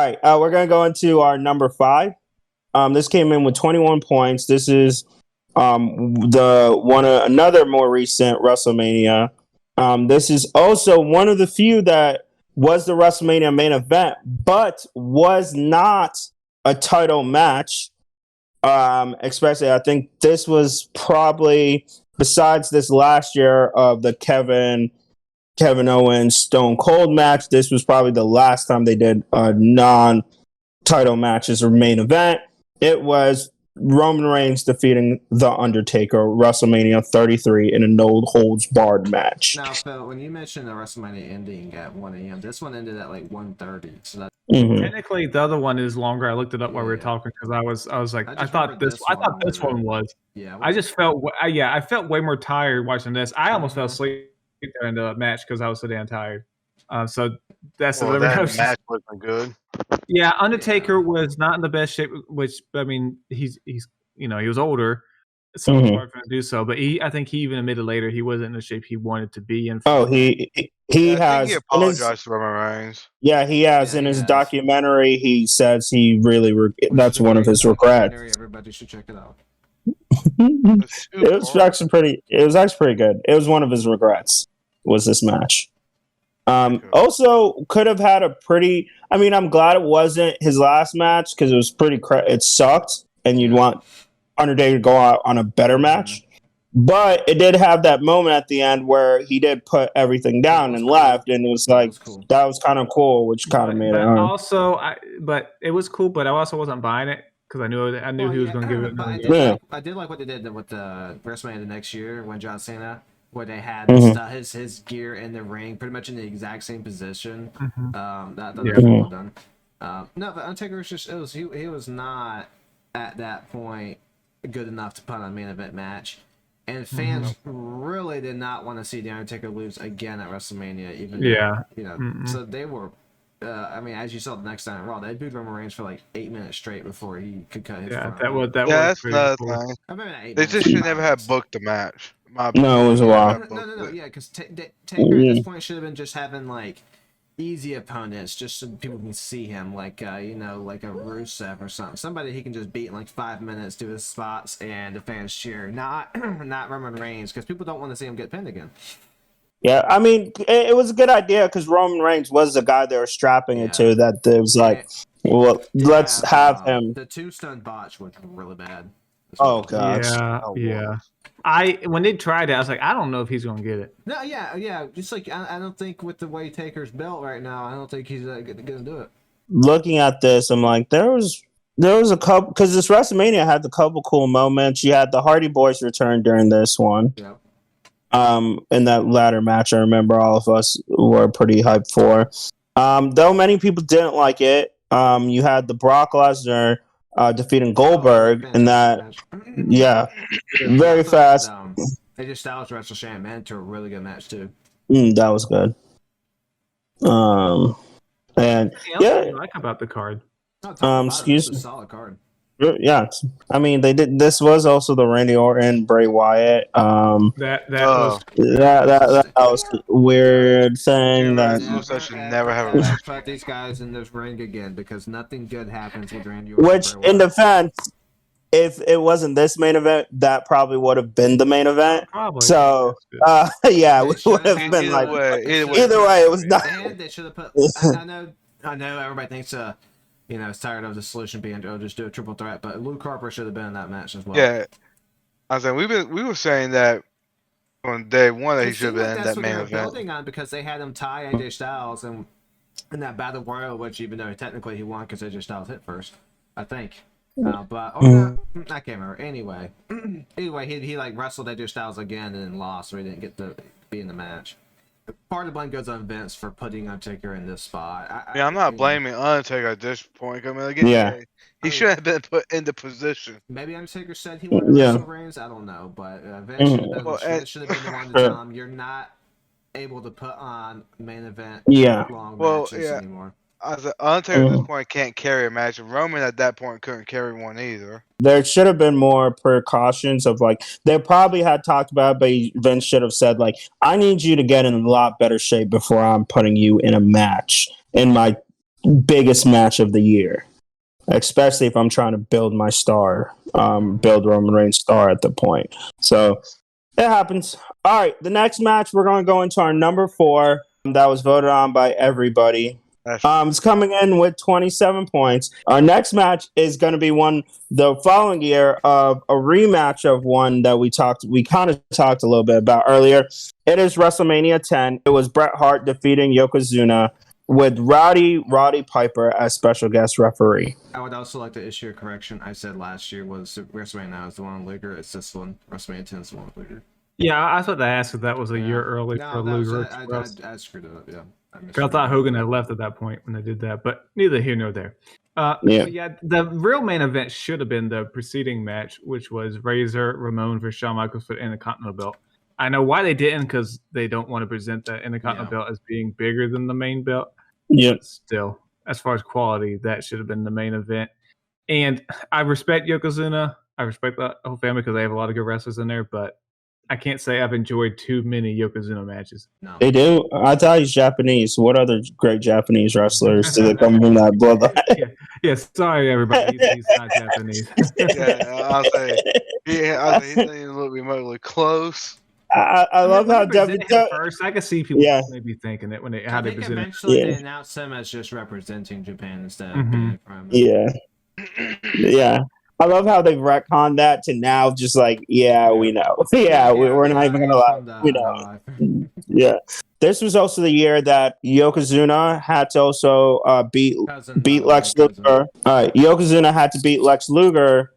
right, we're gonna go into our number 5. This came in with 21 points. This is another more recent WrestleMania. This is also one of the few that was the WrestleMania main event, but was not a title match. Especially, I think this was probably, besides this last year of the Kevin Owens Stone Cold match, this was probably the last time they did a non-title match as a main event. It was Roman Reigns defeating The Undertaker, WrestleMania 33, in a no-holds-barred match. Now, Phil, when you mentioned the WrestleMania ending at 1 a.m., this one ended at like 1:30. So that technically the other one is longer. I looked it up while we were talking because I was like, I thought this one was. Yeah, I just felt I felt way more tired watching this. I almost fell asleep during the match because I was so damn tired. So that's that match wasn't good. Yeah, Undertaker was not in the best shape. Which I mean, he's he was older, so it's hard for him to do so. But I think he even admitted later he wasn't in the shape he wanted to be in. He has. I think he apologized to Roman Reigns. Yeah, he has. In his documentary, he says he really that's one of his regrets. Everybody should check it out. It was actually pretty good. It was one of his regrets, was this match. Also could have had a pretty, I mean, I'm glad it wasn't his last match because it was pretty it sucked and you'd want Undertaker to go out on a better match. But it did have that moment at the end where he did put everything down and left, and it was like that was kind of cool, which kind of made it. But it was cool, but I also wasn't buying it because I knew he was going to give it. I did like what they did with the WrestleMania the next year when John Cena, where they had his gear in the ring, pretty much in the exact same position. That was well done. No, but Undertaker was just he was not at that point good enough to put on a main event match. And fans really did not want to see The Undertaker lose again at WrestleMania. So they were. I mean, as you saw the next time in Raw, they booed Roman Reigns for like 8 minutes straight before he could cut his. That's another thing. They just should never have booked the match. No, it was a lot. No. Yeah, because Taker at this point should have been just having like easy opponents, just so people can see him, like like a Rusev or something. Somebody he can just beat in like 5 minutes, do his spots, and the fans cheer. Not Roman Reigns, because people don't want to see him get pinned again. Yeah, I mean, it was a good idea because Roman Reigns was the guy they were strapping it to. That it was like, let's have him. The tombstone botch was really bad. Oh gosh. Yeah. When they tried it, I was like, I don't know if he's gonna get it. No, yeah. Just like I don't think with the way Taker's built right now, I don't think he's gonna do it. Looking at this, I'm like, there was a couple, because this WrestleMania had a couple cool moments. You had the Hardy Boys return during this one. Yeah. In that ladder match, I remember all of us were pretty hyped for. Though many people didn't like it. You had the Brock Lesnar defeating Goldberg, and that, very fast. AJ Styles wrestled Shane Man to a really good match too. That was good. And what do you like about the card? Excuse me. A solid card. Yeah, I mean they did. This was also the Randy Orton Bray Wyatt. That was a weird thing. That should never have a match. Put these guys in this ring again because nothing good happens with Randy Orton. Which, in defense, if it wasn't this main event, that probably would have been the main event. Probably. So, it would have been like either way. It was not. And they should have put. I know. Everybody thinks is tired of the solution being just do a triple threat, but Luke Harper should have been in that match as well. Yeah, I was saying we were saying that on day one that he should have been in that main event. Building on because they had him tie AJ Styles and in that battle royal, which even though technically he won because AJ Styles hit first, I think. I can't remember. Anyway, he like wrestled AJ Styles again and then lost, so he didn't get to be in the match. Part of the blame goes on Vince for putting Undertaker in this spot. I'm not blaming Undertaker at this point. I mean, again, he shouldn't have been put in the position. Maybe Undertaker said he wanted to wrestle Reigns. I don't know, but Vince should have been the one to tell him you're not able to put on main event long matches anymore. Undertaker at this point can't carry a match. Roman at that point couldn't carry one either. There should have been more precautions of like they probably had talked about, but Vince should have said like, I need you to get in a lot better shape before I'm putting you in a match in my biggest match of the year, especially if I'm trying to build my star, build Roman Reigns' star at the point. So it happens. All right, the next match, we're going to go into our number 4 that was voted on by everybody. It's coming in with 27 points. Our next match is going to be one the following year of a rematch of one that we kind of talked a little bit about earlier. It is WrestleMania 10. It was Bret Hart defeating Yokozuna with Roddy Piper as special guest referee. I would also like to issue a correction. I said last year was WrestleMania 9 is the one with Luger. It's this one. WrestleMania 10 is the one with Luger. Yeah, I thought I asked if that was a year early for Luger. I screwed it up, yeah. I thought Hogan had left at that point when they did that, but neither here nor there. The real main event should have been the preceding match, which was Razor Ramon versus Shawn Michaels for the Intercontinental belt. I know why they didn't, because they don't want to present the Intercontinental belt as being bigger than the main belt. Yeah. But still, as far as quality, that should have been the main event. And I respect Yokozuna. I respect the whole family because they have a lot of good wrestlers in there, but I can't say I've enjoyed too many Yokozuna matches. No. They do. I thought he's Japanese. What other great Japanese wrestlers do they come from that bloodline? Yeah, sorry everybody. He's not Japanese. I'll say he doesn't even look remotely close. I love how first. I can see people maybe thinking it when how they present it. Eventually, they announced him as just representing Japan instead of being from. Yeah. I love how they've retconned that to now just like, we know. We're not even going to lie. We know. Yeah. This was also the year that Yokozuna had to also beat Lex Luger. Yokozuna had to beat Lex Luger.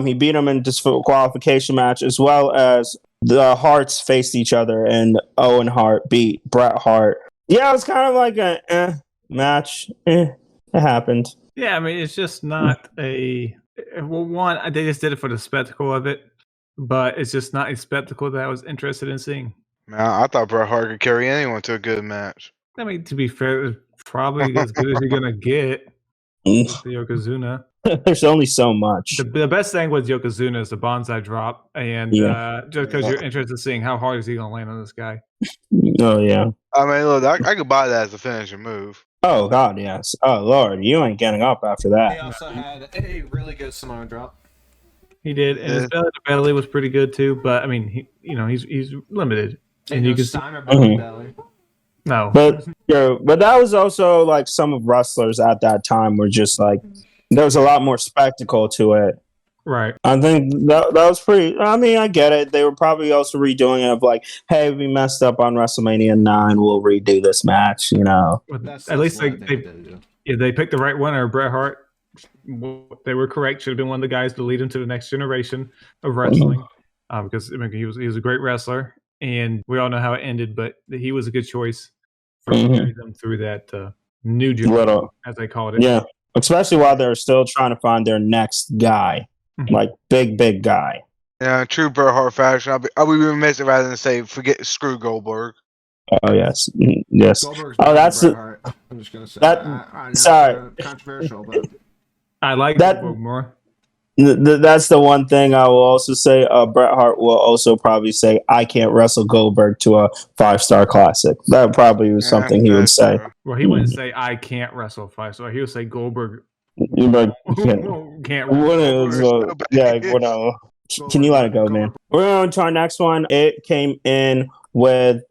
He beat him in disqualification match, as well as the Harts faced each other, and Owen Hart beat Bret Hart. Yeah, it was kind of like a match. It happened. Yeah, I mean, it's just not a... Well, one, they just did it for the spectacle of it, but it's just not a spectacle that I was interested in seeing. Man, I thought Bret Hart could carry anyone to a good match. I mean, to be fair, it's probably as good as you're going to get with Yokozuna. There's only so much. The best thing with Yokozuna is the bonsai drop, and just because you're interested in seeing how hard is he going to land on this guy. Oh, yeah. I mean, look, I could buy that as a finishing move. Oh, God, yes. Oh, Lord, you ain't getting up after that. He also had a really good Samoan drop. He did, and his belly to belly was pretty good, too, but, I mean, he's limited. And you can Steiner belly. No. But that was also, like, some of wrestlers at that time were just, like, there was a lot more spectacle to it. Right. I think that was pretty... I mean, I get it. They were probably also redoing it of like, hey, we messed up on WrestleMania 9. We'll redo this match, you know. At least they picked the right winner, Bret Hart. They were correct. Should have been one of the guys to lead him to the next generation of wrestling. Because I mean, he was a great wrestler. And we all know how it ended, but he was a good choice for carrying them through that new generation, as they called it. Yeah. Especially while they're still trying to find their next guy. Like, big guy. Yeah, true Bret Hart fashion. I'll be remiss rather than say, screw Goldberg. Oh, yes. Yes. That's I'm just going to say that. Sorry. Controversial, but I like that Goldberg more. That's the one thing I will also say. Bret Hart will also probably say, I can't wrestle Goldberg to a 5-star classic. That probably was something he would say. Well, he wouldn't say, I can't wrestle 5-star. He would say, Goldberg can't wrestle. Can you let it go, man? We're on to our next one. It came in with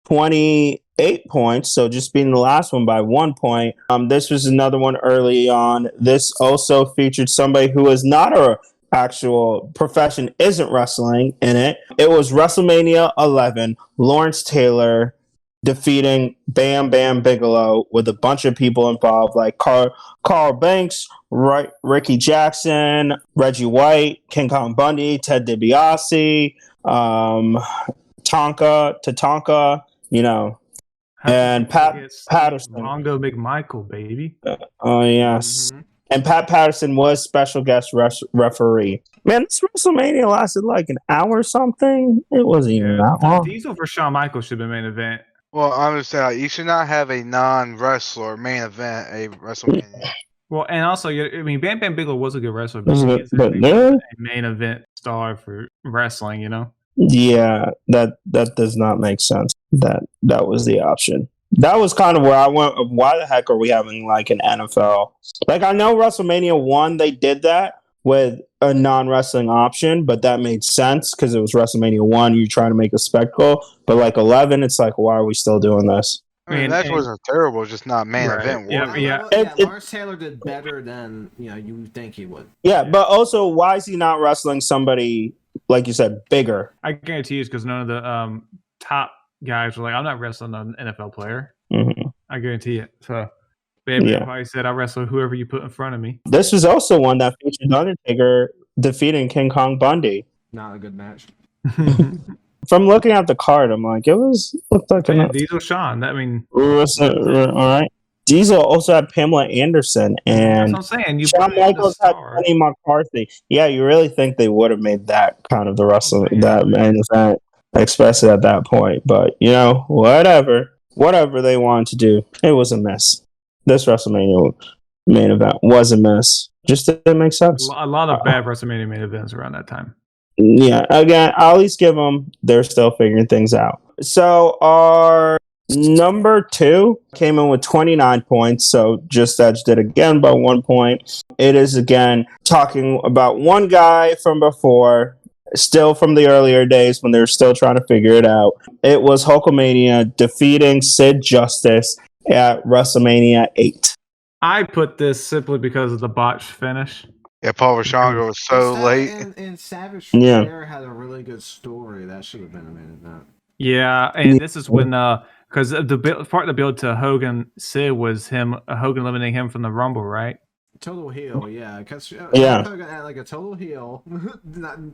28 points, so just beating the last one by 1 point. This was another one early on. This also featured somebody who is not a actual profession, isn't wrestling in it. It was WrestleMania 11. Lawrence Taylor defeating Bam Bam Bigelow with a bunch of people involved, like Carl Banks, Ricky Jackson, Reggie White, King Kong Bundy, Ted DiBiase, Tatanka, you know, and Pat Patterson. Mongo McMichael, baby. Oh, yes. Mm-hmm. And Pat Patterson was special guest referee. Man, this WrestleMania lasted like an hour or something. It wasn't even that long. Diesel for Shawn Michaels should have been main event. Well, I'm just saying, you should not have a non-wrestler main event a WrestleMania. Well, and also, I mean, Bam Bam Bigelow was a good wrestler, but a main event star for wrestling, you know? Yeah, that does not make sense. That was the option. That was kind of where I went. Why the heck are we having like an NFL? Like I know WrestleMania 1, they did that with a non-wrestling option, but that made sense because it was WrestleMania 1. You're trying to make a spectacle, but like 11, it's like, why are we still doing this? I mean, that wasn't terrible, just not main event. Lawrence Taylor did better than you would think he would. Yeah, but also, why is he not wrestling somebody like you said bigger? I guarantee it's because none of the top guys were like, I'm not wrestling an NFL player. Mm-hmm. I guarantee it. So Baby probably said, I'll wrestle whoever you put in front of me. This was also one that featured Undertaker defeating King Kong Bundy. Not a good match. From looking at the card, I'm like, looked like Diesel Shawn. I mean, all right. Diesel also had Pamela Anderson, and that's what I'm saying. Shawn Michaels had Kenny McCarthy. Yeah, you really think they would have made that kind of the wrestling that main event, especially at that point? But whatever they wanted to do, it was a mess. This WrestleMania main event was a mess. Just didn't make sense. A lot of bad WrestleMania main events around that time. Yeah, again, I'll at least give them, they're still figuring things out. So our number 2 came in with 29 points, so just edged it again by 1 point. It is, again, talking about one guy from before, still from the earlier days when they were still trying to figure it out. It was Hulkamania defeating Sid Justice at WrestleMania 8. I put this simply because of the botched finish. Yeah, Paul Roshango was so late. And Savage Flair had a really good story. That should have been a main event. Yeah, and this is when because the part of the build to Hogan Sid was Hogan eliminating him from the Rumble, right? Total heel, yeah. Hogan had like a total heel.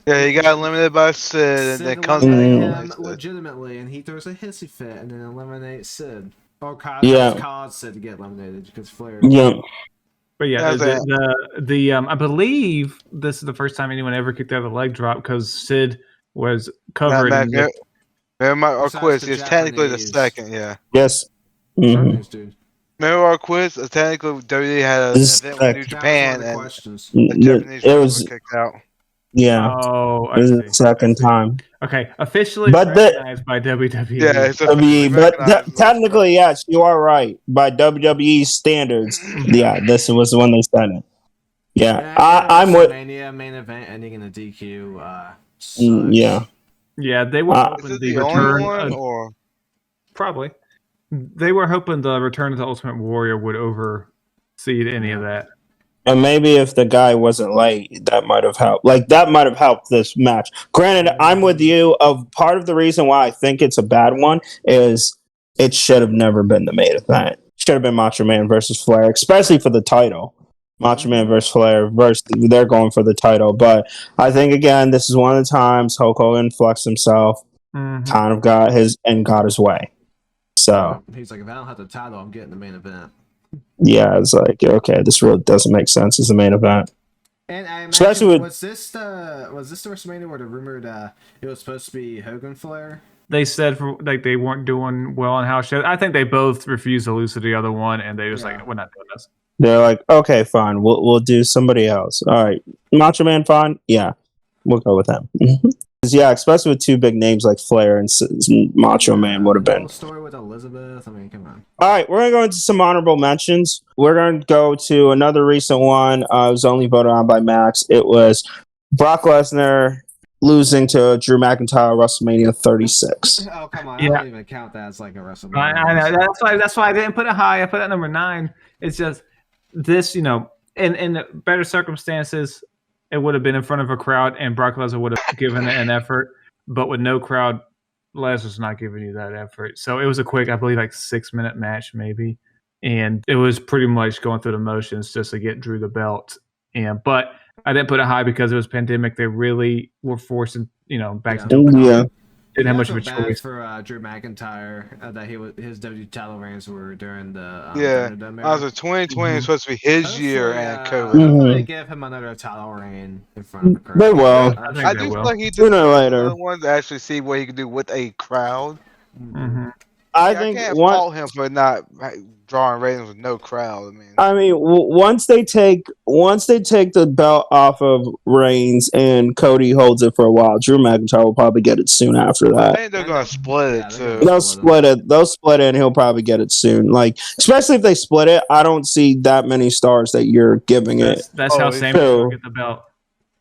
He got eliminated by Sid, and then comes him legitimately, and he throws a hissy fit and then eliminates Sid. Or caused Sid to get eliminated because Flair. Yeah. But yeah, I believe this is the first time anyone ever kicked out of the leg drop because Sid was covered. Remember our quiz? It's technically the second, yeah. Yes. Mm-hmm. Remember our quiz? Technically, WWE had an event with New Japan, and the Japanese was kicked out. Yeah. Oh, it was the second time. Okay, officially recognized by WWE. Yeah, it's but technically, yes, you are right. By WWE standards, yeah, this was when they said it. Yeah, I'm with. WrestleMania main event ending in a DQ. Yeah, they were hoping the return. Probably, they were hoping the return of the Ultimate Warrior would oversee any of that. And maybe if the guy wasn't late, that might have helped. Like, that might have helped this match. Granted, I'm with you. Part of the reason why I think it's a bad one is it should have never been the main event. Should have been Macho Man versus Flair, especially for the title. Macho Man versus Flair, they're going for the title. But I think, again, this is one of the times Hulk Hogan flexed himself, kind of got his way. So he's like, if I don't have the title, I'm getting the main event. Yeah, it's like, okay, this really doesn't make sense as a main event. And I imagine, was this the WrestleMania where the rumored it was supposed to be Hogan Flair? They said they weren't doing well on house shows. I think they both refused to lose to the other one, and they was like, we're not doing this. They're like, okay, fine, we'll do somebody else. All right, Macho Man, fine, yeah, we'll go with him. Yeah, especially with two big names like Flair and Macho Man would have been. Story with Elizabeth. I mean, come on. All right, we're gonna go into some honorable mentions. We're gonna go to another recent one. It was only voted on by Max. It was Brock Lesnar losing to Drew McIntyre WrestleMania 36. Oh come on! I don't even count that as like a WrestleMania. I know that's why I didn't put it high. I put it at number 9. It's just this, in better circumstances, it would have been in front of a crowd, and Brock Lesnar would have given it an effort. But with no crowd, Lesnar's not giving you that effort. So it was a quick, I believe, 6-minute match maybe, and it was pretty much going through the motions just to get Drew the belt. But I didn't put it high because it was pandemic. They really were forcing, back to didn't have much of a choice for Drew McIntyre that his WWE title reigns were during the I was 2020 was supposed to be his year, and COVID. They give him another title reign in front of the crowd. They will. I do feel like he did sooner or later want to actually see what he could do with a crowd. I I I can't fault him for not drawing ratings with no crowd. Once they take the belt off of Reigns and Cody holds it for a while, Drew McIntyre will probably get it soon after that. I think they're gonna split it too. They'll split it. They'll split it, and he'll probably get it soon. Like, especially if they split it, I don't see that many stars that you're giving it. That's how Sammy's gonna get the belt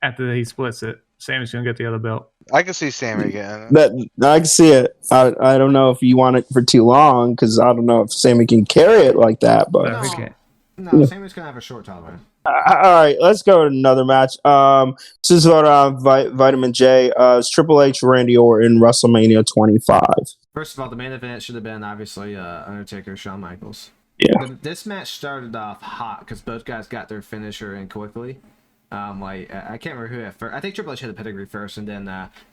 after he splits it. Sammy's gonna get the other belt. I can see Sammy getting it. I can see it. I don't know if you want it for too long because I don't know if Sammy can carry it like that. But no, Sammy's gonna have a short time. All right, let's go to another match. This is on Vitamin J. It's Triple H, Randy Orton, WrestleMania 25. First of all, the main event should have been obviously Undertaker, Shawn Michaels. Yeah. This match started off hot because both guys got their finisher in quickly. I can't remember who at first. I think Triple H hit the pedigree first, and then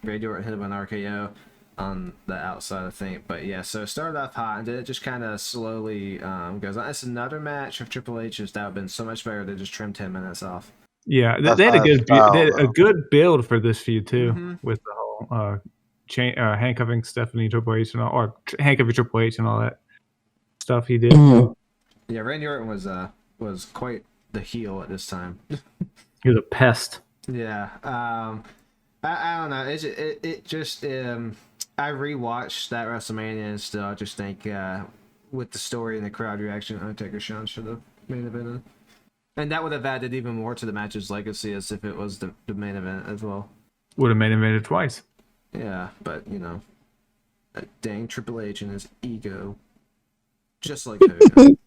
Randy Orton hit him an RKO on the outside, I think. But yeah, so it started off hot, and then it just kind of slowly goes on. It's another match of Triple H's that would have been so much better. They just trimmed 10 minutes off. Yeah, they had a good build for this feud too, with the whole handcuffing Stephanie Triple H and all, or handcuffing Triple H and all that stuff he did. Yeah, Randy Orton was quite the heel at this time. He was a pest. Yeah. I don't know. It just I rewatched that WrestleMania and still I just think with the story and the crowd reaction, Undertaker Shawn should have main evented. And that would have added even more to the match's legacy as if it was the main event as well. Would have main evented twice. Yeah, but dang Triple H and his ego. Just like Hogan.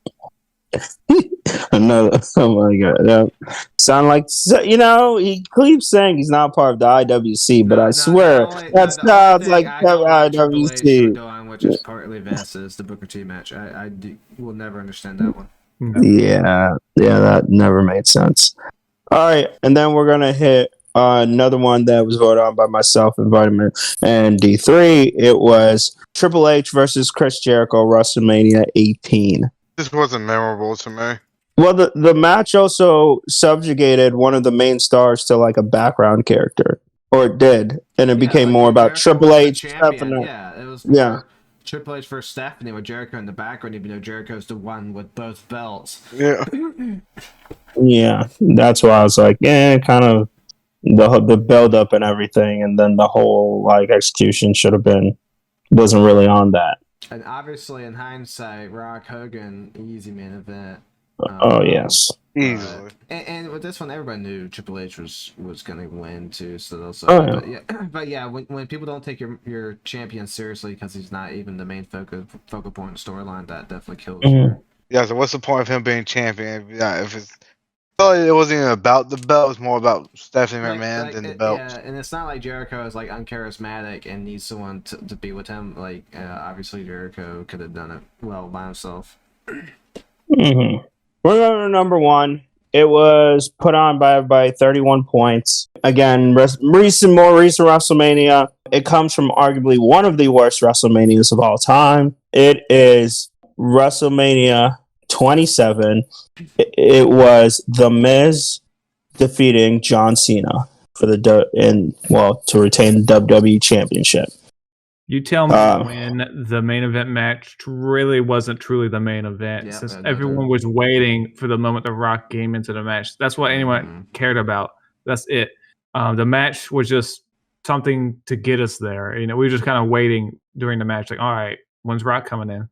Another, oh my god, that sound like he keeps saying he's not part of the IWC, but I swear that sounds like IWC. Going, which is partly Vince is the Booker T match. I will never understand that one. Yeah, that never made sense. All right, and then we're gonna hit another one that was voted on by myself and Vitamin and D3. It was Triple H versus Chris Jericho, WrestleMania 18. This wasn't memorable to me. Well, the match also subjugated one of the main stars to like a background character, or it did, and it became more about Triple H. Yeah, it was. Yeah. Triple H versus Stephanie with Jericho in the background, even though Jericho's the one with both belts. Yeah. Yeah, that's why I was like, kind of the build up and everything, and then the whole like execution wasn't really on that. And obviously, in hindsight, Rock Hogan easy main event. Yes, easily. And with this one, everybody knew Triple H was going to win too. So they'll say, but yeah, when people don't take your champion seriously because he's not even the main focal point of the storyline, that definitely kills you. Yeah. So what's the point of him being champion? Yeah, if it's it wasn't even about the belt; it was more about Stephanie McMahon than the belt. Yeah, and it's not like Jericho is like uncharismatic and needs someone to be with him. Like obviously Jericho could have done it well by himself. We're going to number one. It was put on by everybody, 31 points. Again, more recent WrestleMania. It comes from arguably one of the worst WrestleManias of all time. It is WrestleMania 27. It was The Miz defeating John Cena for to retain the WWE Championship. You tell me when the main event match really wasn't truly the main event, since everyone was waiting for the moment The Rock came into the match. That's what anyone cared about. That's it. The match was just something to get us there. We were just kind of waiting during the match, like, all right, when's Rock coming in?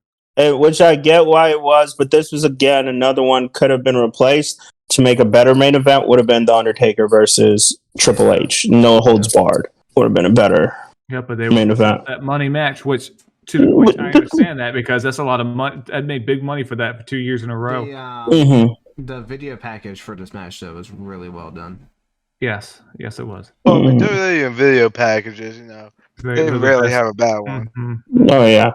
Which I get why it was, but this was again another one could have been replaced to make a better main event. Would have been The Undertaker versus Triple H. No holds barred. Would have been a better. Yeah, but they main event. That money match, which I understand that because that's a lot of money. I'd made big money for that for 2 years in a row. The video package for this match though was really well done. Yes, it was. Well, WWE and video packages, they rarely have a bad one. Oh yeah,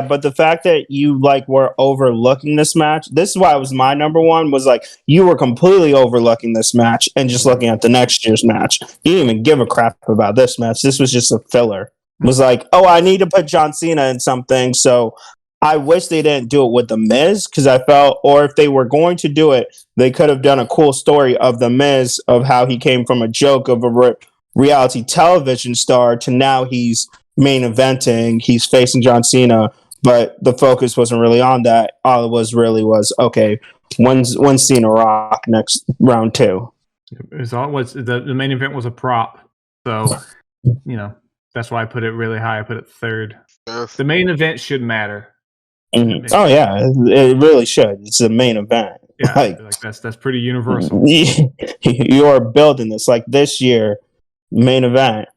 but the fact that you were overlooking this match, this is why it was my number one, was you were completely overlooking this match and just looking at the next year's match. You didn't even give a crap about this match. This was just a filler. It was I need to put John Cena in something, so I wish they didn't do it with The Miz, because I felt, or if they were going to do it, they could have done a cool story of The Miz, of how he came from a joke of a reality television star to now he's main eventing. He's facing John Cena, but the focus wasn't really on that. All it was okay. When's Cena Rock next round 2? The main event was a prop, so that's why I put it really high. I put it third. The main event should matter. Mm-hmm. Oh yeah, it really should. It's the main event. Yeah, like that's pretty universal. You are building this like this year, main event,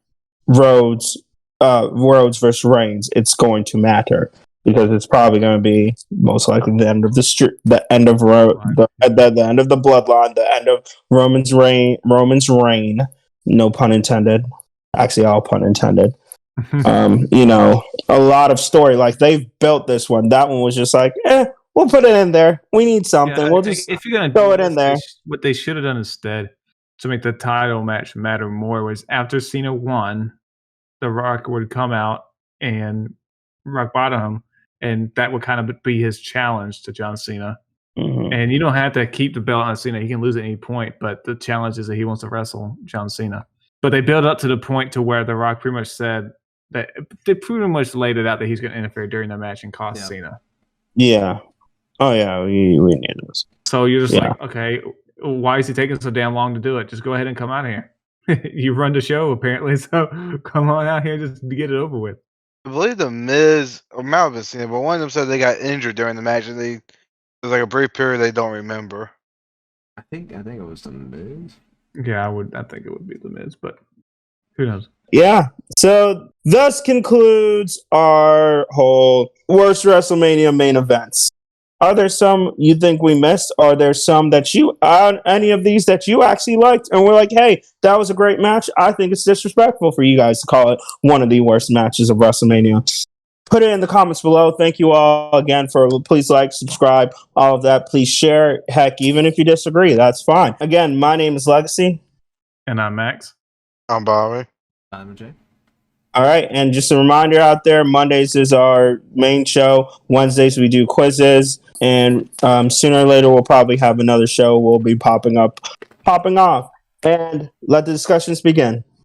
Rhodes versus Reigns. It's going to matter because it's probably going to be most likely the end of the end of the end of the bloodline, the end of Roman's reign. No pun intended. Actually, all pun intended. A lot of story. Like they've built this one. That one was just like, we'll put it in there. We need something. We'll just if you're gonna throw it in there. What they should have done instead to make the title match matter more was after Cena won, The Rock would come out and rock bottom him, and that would kind of be his challenge to John Cena. Mm-hmm. And you don't have to keep the belt on Cena. He can lose at any point, but the challenge is that he wants to wrestle John Cena. But they build up to the point to where The Rock pretty much said that they pretty much laid it out that he's going to interfere during the match and cost Cena. Yeah. Oh yeah, we need this. So you're just like, okay, why is he taking so damn long to do it? Just go ahead and come out here. You run the show apparently, so come on out here just to get it over with. I believe the Miz or Malvin Cena, but one of them said they got injured during the match, and there's like a brief period they don't remember. I think it was the Miz. Yeah, I think it would be the Miz, but who knows? Yeah. So thus concludes our whole worst WrestleMania main events. Are there some you think we missed? Are there some that any of these that you actually liked and we're like, hey, that was a great match? I think it's disrespectful for you guys to call it one of the worst matches of WrestleMania. Put it in the comments below. Thank you all again please like, subscribe, all of that. Please share. Heck, even if you disagree, that's fine. Again, my name is Legacy. And I'm Max. I'm Bobby. I'm Jay. All right, and just a reminder out there, Mondays is our main show. Wednesdays we do quizzes, and sooner or later we'll probably have another show. We'll be popping off, and let the discussions begin.